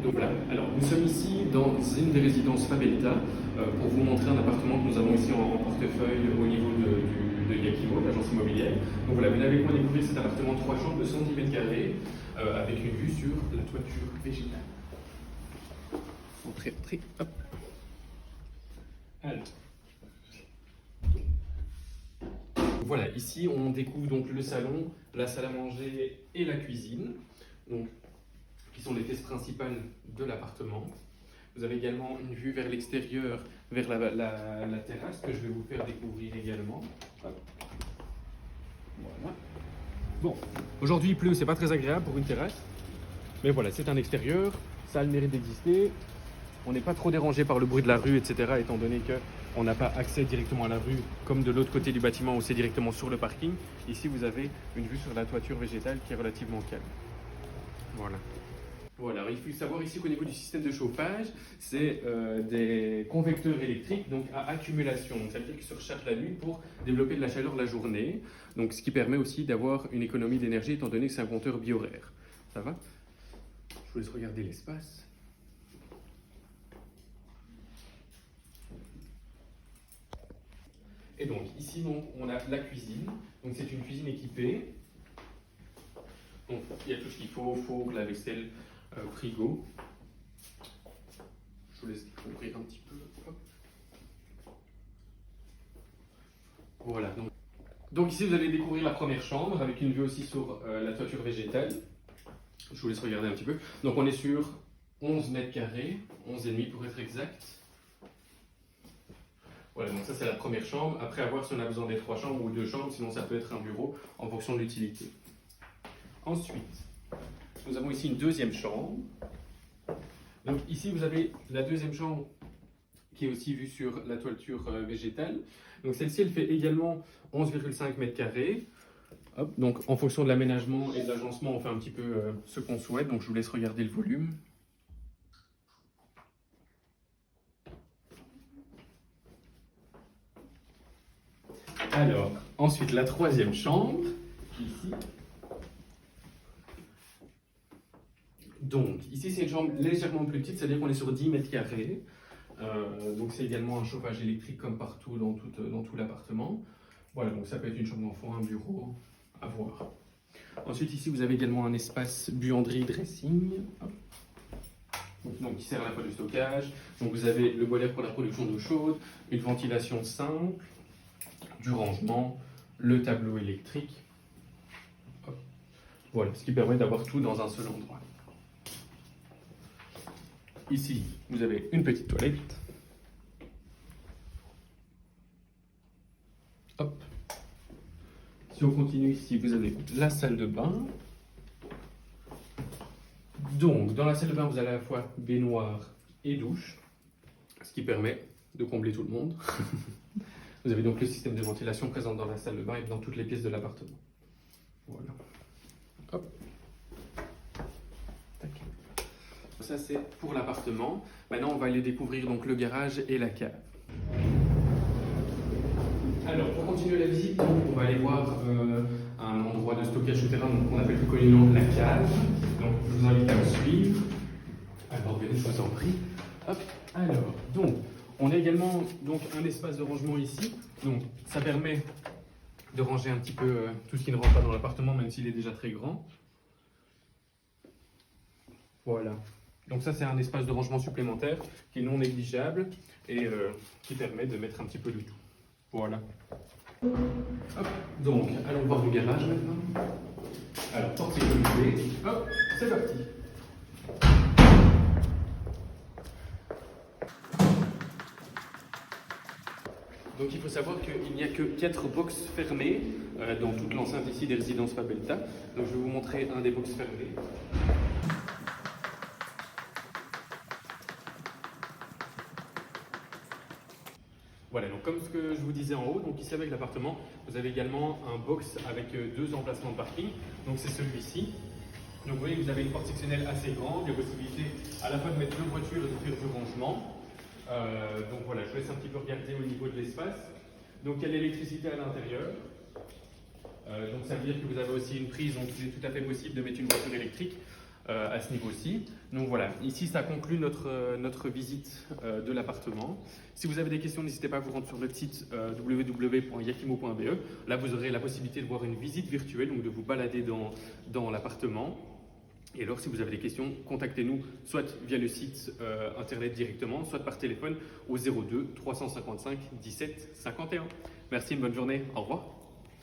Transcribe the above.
Donc voilà, alors nous sommes ici dans une des résidences Fabelta pour vous montrer un appartement que nous avons ici en portefeuille au niveau de Yakimo, l'agence immobilière. Donc voilà, venez avec moi découvrir cet appartement 3 chambres de 110 mètres carrés avec une vue sur la toiture végétale. Entrez, entrez, hop. Alors. Voilà, ici on découvre donc le salon, la salle à manger et la cuisine, donc, qui sont les pièces principales de l'appartement. Vous avez également une vue vers l'extérieur, vers la terrasse que je vais vous faire découvrir également. Hop. Voilà. Bon, aujourd'hui il pleut, c'est pas très agréable pour une terrasse, mais voilà, c'est un extérieur, ça a le mérite d'exister. On n'est pas trop dérangé par le bruit de la rue, etc., étant donné qu'on n'a pas accès directement à la rue, comme de l'autre côté du bâtiment où c'est directement sur le parking. Ici, vous avez une vue sur la toiture végétale qui est relativement calme. Voilà. Voilà, alors il faut savoir ici qu'au niveau du système de chauffage, c'est des convecteurs électriques donc à accumulation. Donc, ça veut dire qu'ils se rechargent la nuit pour développer de la chaleur la journée. Donc, ce qui permet aussi d'avoir une économie d'énergie étant donné que c'est un compteur biohoraire. Ça va? Je vous laisse regarder l'espace. Et donc ici donc, on a la cuisine. Donc c'est une cuisine équipée. Donc il y a tout ce qu'il faut, four, lave-vaisselle, frigo. Je vous laisse découvrir un petit peu. Hop. Voilà. Donc ici vous allez découvrir la première chambre avec une vue aussi sur la toiture végétale. Je vous laisse regarder un petit peu. Donc on est sur 11 mètres carrés, 11,5 pour être exact. Voilà, donc ça c'est la première chambre. Après, à voir si on a besoin des 3 chambres ou 2 chambres, sinon ça peut être un bureau en fonction de l'utilité. Ensuite, nous avons ici une deuxième chambre. Donc ici, vous avez la deuxième chambre qui est aussi vue sur la toiture végétale. Donc celle-ci, elle fait également 11,5 mètres carrés. Hop, donc en fonction de l'aménagement et de l'agencement, on fait un petit peu ce qu'on souhaite. Donc je vous laisse regarder le volume. Alors, ensuite, la troisième chambre, ici. Donc, ici, c'est une chambre légèrement plus petite, c'est-à-dire qu'on est sur 10 mètres carrés. Donc, c'est également un chauffage électrique comme partout dans tout l'appartement. Voilà, donc ça peut être une chambre d'enfant, un bureau, à voir. Ensuite, ici, vous avez également un espace buanderie dressing. Hop. Donc, qui sert à la fois du stockage. Donc, vous avez le boiler pour la production d'eau chaude, une ventilation simple, du rangement, le tableau électrique. Hop. Voilà, ce qui permet d'avoir tout dans un seul endroit. Ici, vous avez une petite toilette. Hop. Si on continue ici, vous avez la salle de bain. Donc, dans la salle de bain, vous avez à la fois baignoire et douche, ce qui permet de combler tout le monde. Vous avez donc le système de ventilation présent dans la salle de bain et dans toutes les pièces de l'appartement. Voilà. Hop. Tac. Ça, c'est pour l'appartement. Maintenant, on va aller découvrir donc le garage et la cave. Alors, pour continuer la visite, on va aller voir un endroit de stockage souterrain qu'on appelle plus communément la cave. Donc, je vous invite à me suivre. Alors, venez, je vous en prie. Hop. Alors, donc, on a également donc, un espace de rangement ici. Donc, ça permet de ranger un petit peu tout ce qui ne rentre pas dans l'appartement, même s'il est déjà très grand. Voilà. Donc ça, c'est un espace de rangement supplémentaire qui est non négligeable et qui permet de mettre un petit peu de tout. Voilà. Hop. Donc, allons voir le garage maintenant. Alors, porte sécurité. Hop, c'est parti. Donc il faut savoir qu'il n'y a que 4 box fermées dans toute l'enceinte ici des résidences Fabelta. Donc je vais vous montrer un des box fermés. Voilà, donc comme ce que je vous disais en haut, donc ici avec l'appartement, vous avez également un box avec 2 emplacements de parking. Donc c'est celui-ci. Donc vous voyez, vous avez une porte sectionnelle assez grande, il y a possibilité à la fois de mettre 2 voitures et de faire du rangement. Donc voilà, je vous laisse un petit peu regarder au niveau de l'espace. Donc il y a l'électricité à l'intérieur. Donc ça veut dire que vous avez aussi une prise, donc il est tout à fait possible de mettre une voiture électrique à ce niveau-ci. Donc voilà, ici ça conclut notre visite de l'appartement. Si vous avez des questions, n'hésitez pas à vous rendre sur notre site www.yakimo.be. Là, vous aurez la possibilité de voir une visite virtuelle, donc de vous balader dans l'appartement. Et alors, si vous avez des questions, contactez-nous soit via le site internet directement, soit par téléphone au 02 355 17 51. Merci, une bonne journée. Au revoir.